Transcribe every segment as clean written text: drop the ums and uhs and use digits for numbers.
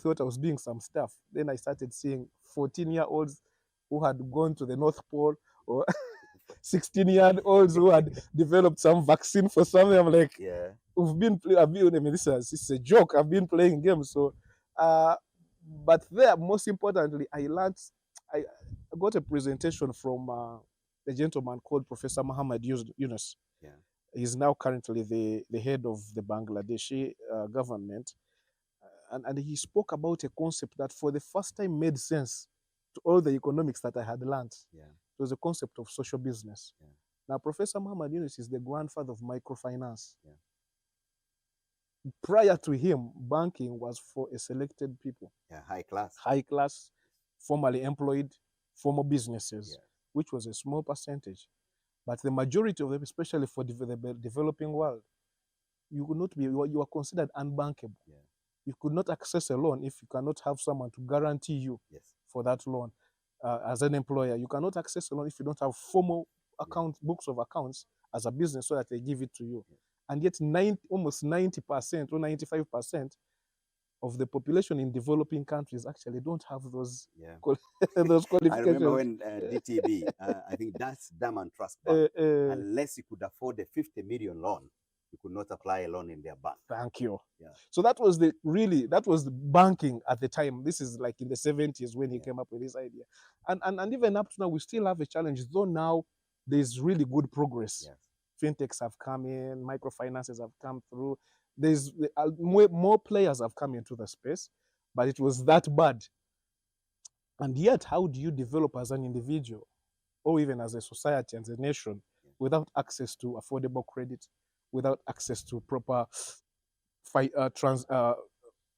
thought I was doing some stuff. Then I started seeing 14-year-olds who had gone to the North Pole, or 16-year-olds who had developed some vaccine for something. I'm like, Yeah. I mean, this is a joke. I've been playing games. So, but there, most importantly, I got a presentation from a gentleman called Professor Muhammad Yunus. Yeah. He's now currently the head of the Bangladeshi government. And he spoke about a concept that for the first time made sense to all the economics that I had learned. Yeah. It was a concept of social business. Yeah. Now, Professor Muhammad Yunus is the grandfather of microfinance. Yeah. Prior to him, banking was for a selected people. Yeah. High class, formally employed, formal businesses, Yeah. which was a small percentage. But the majority of them, especially for the developing world, you are considered unbankable. Yeah. You could not access a loan if you cannot have someone to guarantee you Yes. for that loan. As an employer, you cannot access a loan if you don't have formal books of accounts as a business so that they give it to you. Yeah. And yet almost 90% or 95% of the population in developing countries actually don't have those, those qualifications. I remember when DTB, I think that's Dam and Trust Bank, unless you could afford a 50 million loan, you could not apply a loan in their bank. Thank you. Yeah. So that was the banking at the time. This is like in the 70s when he came up with this idea. And even up to now, we still have a challenge, though now there's really good progress. Yes. Fintechs have come in, microfinances have come through. There's more players have come into the space, but it was that bad. And yet, how do you develop as an individual or even as a society, as a nation, without access to affordable credit, without access to proper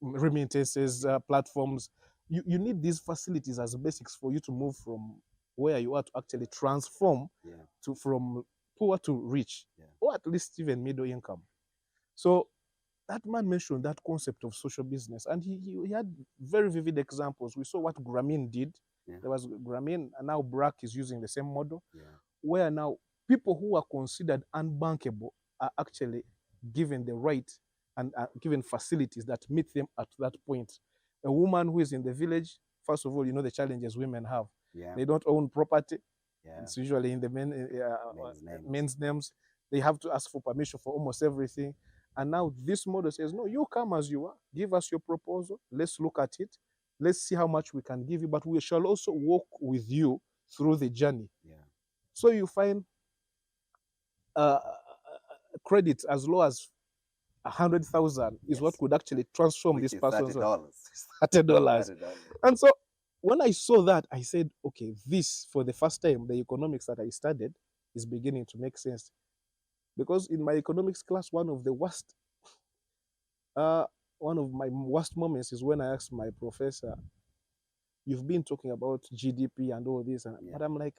remittances platforms? You need these facilities as basics for you to move from where you are to actually transform from poor to rich, or at least even middle income. So that man mentioned that concept of social business, and he had very vivid examples. We saw what Grameen did. There was Grameen, and now BRAC is using the same model, where now people who are considered unbankable are actually given the right and given facilities that meet them at that point. A woman who is in the village, first of all, you know the challenges women have. They don't own property. It's usually in the men's names. They have to ask for permission for almost everything. And now this model says, no, you come as you are, give us your proposal, let's look at it, let's see how much we can give you, but we shall also walk with you through the journey. So you find credit as low as 100,000 is what could actually transform this person's $30. And so when I saw that, I said, okay, this, for the first time, the economics that I studied is beginning to make sense. Because in my economics class, one of my worst moments is when I asked my professor, you've been talking about GDP and all this, but I'm like,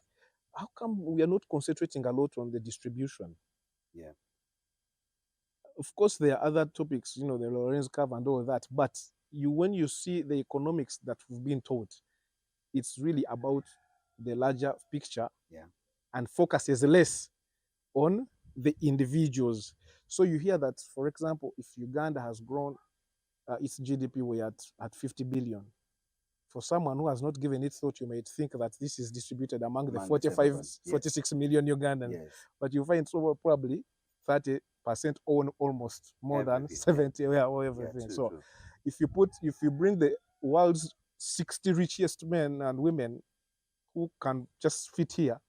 how come we are not concentrating a lot on the distribution? Of course, there are other topics, the Lorenz curve and all that, but when you see the economics that we've been taught, it's really about the larger picture, and focuses less on the individuals. So you hear that, for example, if Uganda has grown its GDP, we're at 50 billion. For someone who has not given it thought, you might think that this is distributed among the 46 million Ugandans. But you find probably 30% own almost more than 70 or everything. So if you bring the world's 60 richest men and women who can just fit here,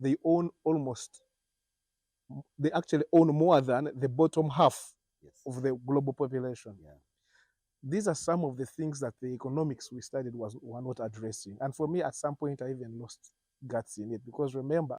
they actually own more than the bottom half of the global population. These are some of the things that the economics we studied were not addressing. And for me, at some point, I even lost guts in it, because remember,